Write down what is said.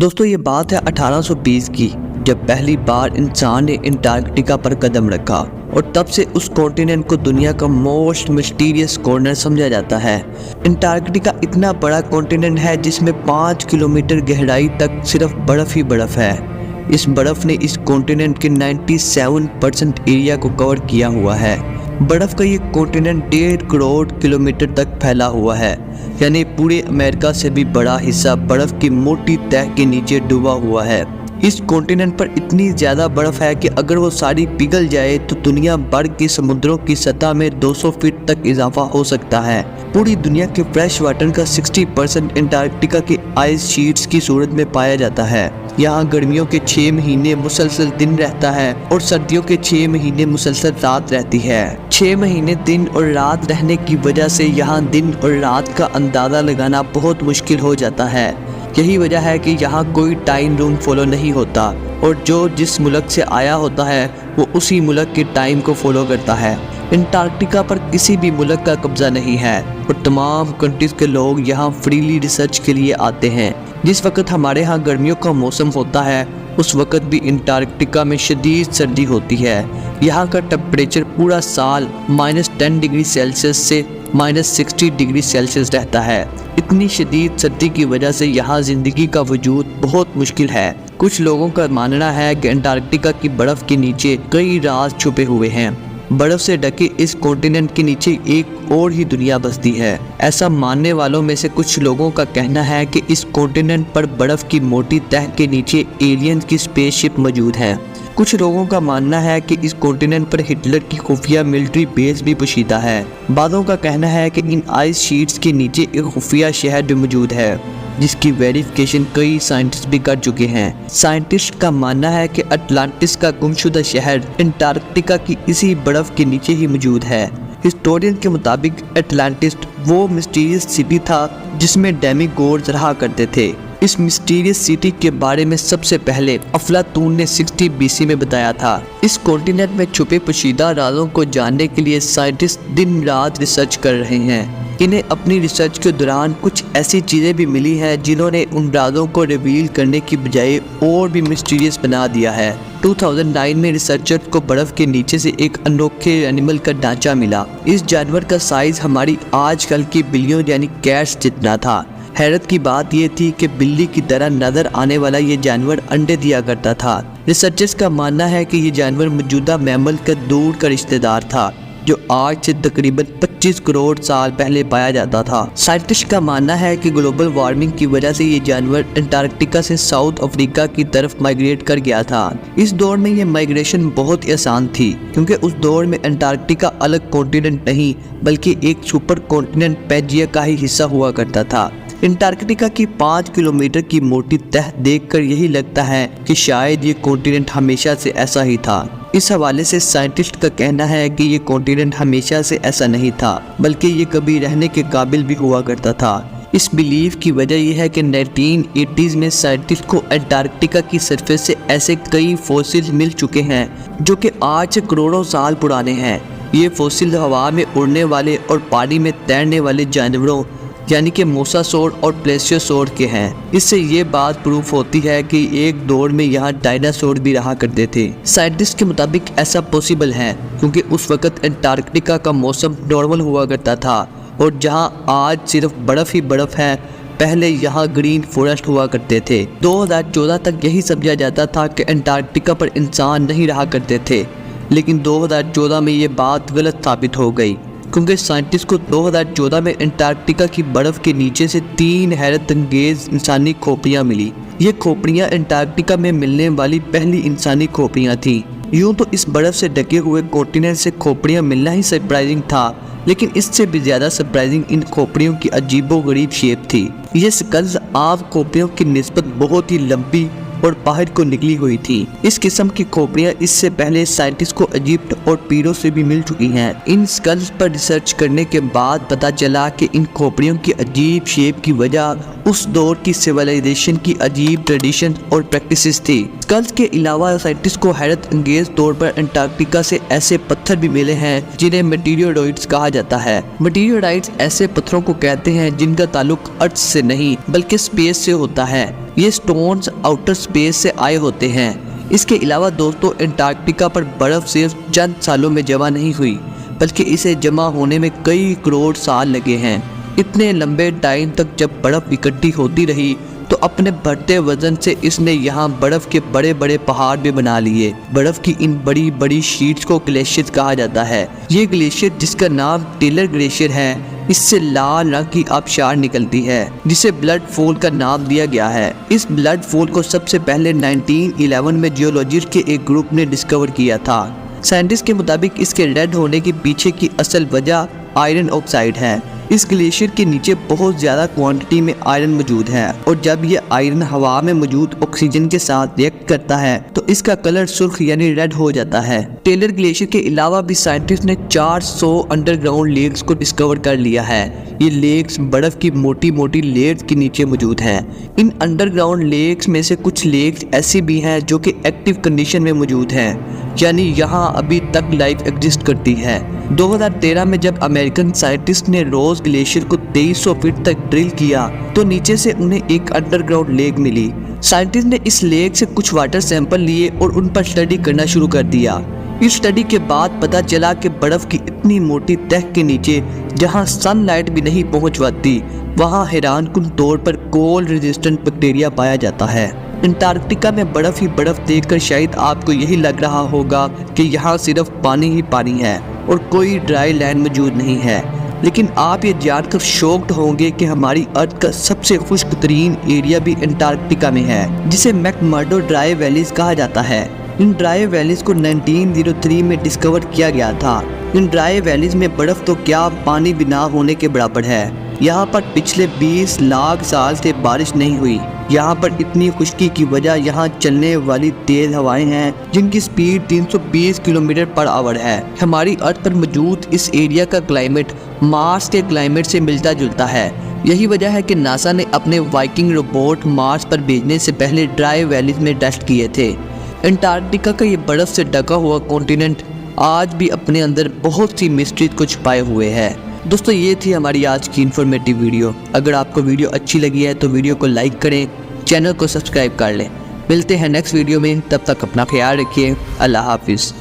दोस्तों ये बात है 1820 की, जब पहली बार इंसान ने अंटार्कटिका पर कदम रखा और तब से उस कॉन्टिनेंट को दुनिया का मोस्ट मिस्टीरियस कॉर्नर समझा जाता है। अंटार्कटिका इतना बड़ा कॉन्टिनेंट है जिसमें 5 किलोमीटर गहराई तक सिर्फ बर्फ़ ही बर्फ़ है। इस बर्फ़ ने इस कॉन्टिनेंट के 97% एरिया को कवर किया हुआ है। बर्फ़ का ये कॉन्टिनेंट 1.5 करोड़ किलोमीटर तक फैला हुआ है, यानी पूरे अमेरिका से भी बड़ा हिस्सा बर्फ़ की मोटी तह के नीचे डूबा हुआ है। इस कॉन्टिनेंट पर इतनी ज़्यादा बर्फ़ है कि अगर वो सारी पिघल जाए तो दुनिया भर के समुद्रों की सतह में 200 फीट तक इजाफा हो सकता है। पूरी दुनिया के फ्रेश वाटर का 60% अंटार्कटिका के आइस शीट्स की सूरत में पाया जाता है। यहाँ गर्मियों के 6 महीने मुसलसल दिन रहता है और सर्दियों के 6 महीने मुसलसल रात रहती है। 6 महीने दिन और रात रहने की वजह से यहाँ दिन और रात का अंदाज़ा लगाना बहुत मुश्किल हो जाता है। यही वजह है कि यहाँ कोई टाइम रूल फॉलो नहीं होता और जो जिस मुल्क से आया होता है वो उसी मुल्क के टाइम को फॉलो करता है। अंटार्कटिका पर किसी भी मुल्क का कब्जा नहीं है और तमाम कंट्रीज़ के लोग यहाँ फ्रीली रिसर्च के लिए आते हैं। जिस वक्त हमारे यहाँ गर्मियों का मौसम होता है उस वक्त भी अंटार्कटिका में शदीद सर्दी होती है। यहाँ का टेम्परेचर पूरा साल -10 डिग्री सेल्सियस से -60 डिग्री सेल्सियस रहता है। इतनी शदीद सर्दी की वजह से यहाँ ज़िंदगी का वजूद बहुत मुश्किल है। कुछ लोगों का मानना है कि अंटार्कटिका की बर्फ़ के नीचे कई राज छुपे हुए हैं। बर्फ़ से ढके इस कॉन्टिनेंट के नीचे एक और ही दुनिया बसती है। ऐसा मानने वालों में से कुछ लोगों का कहना है कि इस कॉन्टिनेंट पर बर्फ़ की मोटी तह के नीचे एलियंस की स्पेसशिप मौजूद है। कुछ लोगों का मानना है कि इस कॉन्टिनेंट पर हिटलर की खुफिया मिलिट्री बेस भी पोशीदा है। बादों का कहना है कि इन आइस शीट्स के नीचे एक खुफिया शहर भी मौजूद है जिसकी वेरिफिकेशन कई साइंटिस्ट भी कर चुके हैं। साइंटिस्ट का मानना है कि अटलांटिस का गुमशुदा शहर अंटार्कटिका की इसी बर्फ के नीचे ही मौजूद है। हिस्टोरियन के मुताबिक अटलांटिस वो मिस्टीरियस सिटी था जिसमें डेमीगॉड्स रहा करते थे। इस मिस्टीरियस सिटी के बारे में सबसे पहले अफलातून ने 60 BC में बताया था। इस कॉन्टिनेंट में छुपे पोशीदा राजों को जानने के लिए साइंटिस्ट दिन रात रिसर्च कर रहे हैं। इन्हें अपनी रिसर्च के दौरान कुछ ऐसी चीज़ें भी मिली हैं जिन्होंने उन राजों को रिवील करने की बजाय और भी मिस्टीरियस बना दिया है। 2009 में रिसर्चर्स को बर्फ़ के नीचे से एक अनोखे एनिमल का ढांचा मिला। इस जानवर का साइज़ हमारी आजकल की बिल्लियों यानी कैट्स जितना था। हैरत की बात यह थी कि बिल्ली की तरह नजर आने वाला ये जानवर अंडे दिया करता था। रिसर्चर्स का मानना है कि ये जानवर मौजूदा मैमल का दूर का रिश्तेदार था जो आज से तकरीबन 25 करोड़ साल पहले पाया जाता था। साइंटिस्ट का मानना है कि ग्लोबल वार्मिंग की वजह से ये जानवर अंटार्कटिका से साउथ अफ्रीका की तरफ माइग्रेट कर गया था। इस दौर में ये माइग्रेशन बहुत ही आसान थी क्योंकि उस दौर में अंटार्कटिका अलग कॉन्टिनेंट नहीं बल्कि एक सुपर कॉन्टिनेंट पैंजिया का ही हिस्सा हुआ करता था। अंटार्कटिका की 5 किलोमीटर की मोटी तह देखकर यही लगता है कि शायद ये कॉन्टिनेंट हमेशा से ऐसा ही था। इस हवाले से साइंटिस्ट का कहना है कि ये कॉन्टिनेंट हमेशा से ऐसा नहीं था बल्कि ये कभी रहने के काबिल भी हुआ करता था। इस बिलीफ की वजह यह है कि 1980s में साइंटिस्ट को अंटार्कटिका की सरफेस से ऐसे कई फॉसिल मिल चुके हैं जो कि आज से करोड़ों साल पुराने हैं। ये फॉसिल हवा में उड़ने वाले और पानी में तैरने वाले जानवरों यानी कि मोसासौर और प्लेसियोसौर के हैं। इससे ये बात प्रूफ होती है कि एक दौर में यहाँ डायनासोर भी रहा करते थे। साइंटिस्ट के मुताबिक ऐसा पॉसिबल है क्योंकि उस वक्त अंटार्कटिका का मौसम नॉर्मल हुआ करता था और जहाँ आज सिर्फ बर्फ़ ही बर्फ़ है पहले यहाँ ग्रीन फॉरेस्ट हुआ करते थे। 2014 तक यही समझा जाता था कि अंटार्कटिका पर इंसान नहीं रहा करते थे, लेकिन 2014 में ये बात गलत साबित हो गई क्योंकि साइंटिस्ट को 2014 में अंटार्कटिका की बर्फ़ के नीचे से 3 हैरत अंगेज़ इंसानी खोपड़ियाँ मिली। ये खोपड़ियाँ अंटार्कटिका में मिलने वाली पहली इंसानी खोपड़ियाँ थीं। यूँ तो इस बर्फ़ से ढके हुए कॉन्टिनेंट से खोपड़ियाँ मिलना ही सरप्राइजिंग था, लेकिन इससे भी ज़्यादा सरप्राइजिंग इन खोपड़ियों की अजीबोगरीब शेप थी। ये स्कल्स आम खोपड़ियों की निस्बत बहुत ही लंबी और बाहर को निकली हुई थी। इस किस्म की खोपड़ियां इससे पहले साइंटिस्ट को इजिप्ट और पीरो से भी मिल चुकी हैं। इन स्कल्स पर रिसर्च करने के बाद पता चला कि इन खोपड़ियों की अजीब शेप की वजह उस दौर की सिविलाइजेशन की अजीब ट्रेडिशन और प्रैक्टिसेस थी। स्कल्स के अलावा साइंटिस्ट को हैरत अंगेज तौर पर अंटार्कटिका से ऐसे पत्थर भी मिले हैं जिन्हें मेटीरियोराइट्स कहा जाता है। मेटीरियोराइट्स ऐसे पत्थरों को कहते हैं जिनका ताल्लुक अर्थ से नहीं बल्कि स्पेस से होता है। ये स्टोन्स आउटर स्पेस से आए होते हैं। इसके अलावा दोस्तों, अंटार्कटिका पर बर्फ सिर्फ चंद सालों में जमा नहीं हुई बल्कि इसे जमा होने में कई करोड़ साल लगे हैं। इतने लंबे टाइम तक जब बर्फ इकट्ठी होती रही तो अपने बढ़ते वजन से इसने यहाँ बर्फ के बड़े बड़े पहाड़ भी बना लिए। बर्फ की इन बड़ी बड़ी शीट्स को ग्लेशियर कहा जाता है। ये ग्लेशियर, जिसका नाम टेलर ग्लेशियर है, इससे लाल रंग की आबशार निकलती है जिसे ब्लड फॉल का नाम दिया गया है। इस ब्लड फॉल को सबसे पहले 1911 में जियोलॉजिस्ट के एक ग्रुप ने डिस्कवर किया था। साइंटिस्ट के मुताबिक इसके रेड होने के पीछे की असल वजह आयरन ऑक्साइड है। इस ग्लेशियर के नीचे बहुत ज़्यादा क्वांटिटी में आयरन मौजूद है और जब ये आयरन हवा में मौजूद ऑक्सीजन के साथ रिएक्ट करता है तो इसका कलर सुर्ख यानी रेड हो जाता है। टेलर ग्लेशियर के अलावा भी साइंटिस्ट ने 400 अंडरग्राउंड लेक्स को डिस्कवर कर लिया है। ये लेक्स बर्फ की मोटी मोटी लेयर्स के नीचे मौजूद हैं। इन अंडरग्राउंड लेक्स में से कुछ लेक्स ऐसी भी हैं जो कि एक्टिव कंडीशन में मौजूद हैं, यानी यहाँ अभी तक लाइफ एग्जिस्ट करती है। 2013 में जब अमेरिकन साइंटिस्ट ने रोज ग्लेशियर को 2300 फीट तक ड्रिल किया तो नीचे से उन्हें एक अंडरग्राउंड लेक मिली। साइंटिस्ट ने इस लेक से कुछ वाटर सैंपल लिए और उन पर स्टडी करना शुरू कर दिया। इस स्टडी के बाद पता चला कि बर्फ की इतनी मोटी तह के नीचे जहां सनलाइट भी नहीं पहुंच पाती वहां हैरानकुन तौर पर कोल्ड रेजिस्टेंट बैक्टीरिया पाया जाता है। अंटार्कटिका में बर्फ ही बर्फ देखकर शायद आपको यही लग रहा होगा कि यहाँ सिर्फ पानी ही पानी है और कोई ड्राई लैंड मौजूद नहीं है, लेकिन आप ये जानकर शॉक्ड होंगे कि हमारी अर्थ का सबसे खुश्क तरीन एरिया भी अंटार्कटिका में है, जिसे मैकमर्डो ड्राई वैलीज कहा जाता है। इन ड्राई वैलीज को 1903 में डिस्कवर किया गया था। इन ड्राई वैलीज में बर्फ तो क्या, पानी भी ना होने के बराबर है। यहाँ पर पिछले 20 लाख साल से बारिश नहीं हुई। यहाँ पर इतनी खुश्की की वजह यहाँ चलने वाली तेज हवाएं हैं जिनकी स्पीड 320 किलोमीटर पर आवर है। हमारी अर्थ पर मौजूद इस एरिया का क्लाइमेट मार्स के क्लाइमेट से मिलता जुलता है। यही वजह है कि नासा ने अपने वाइकिंग रोबोट मार्स पर भेजने से पहले ड्राई वैलीज में टेस्ट किए थे। अंटार्कटिका का ये बर्फ से ढका हुआ कॉन्टिनेंट आज भी अपने अंदर बहुत सी मिस्ट्रीज को छुपाए हुए है। दोस्तों, ये थी हमारी आज की इन्फॉर्मेटिव वीडियो। अगर आपको वीडियो अच्छी लगी है तो वीडियो को लाइक करें, चैनल को सब्सक्राइब कर लें। मिलते हैं नेक्स्ट वीडियो में, तब तक अपना ख्याल रखिए। अल्लाह हाफिज़।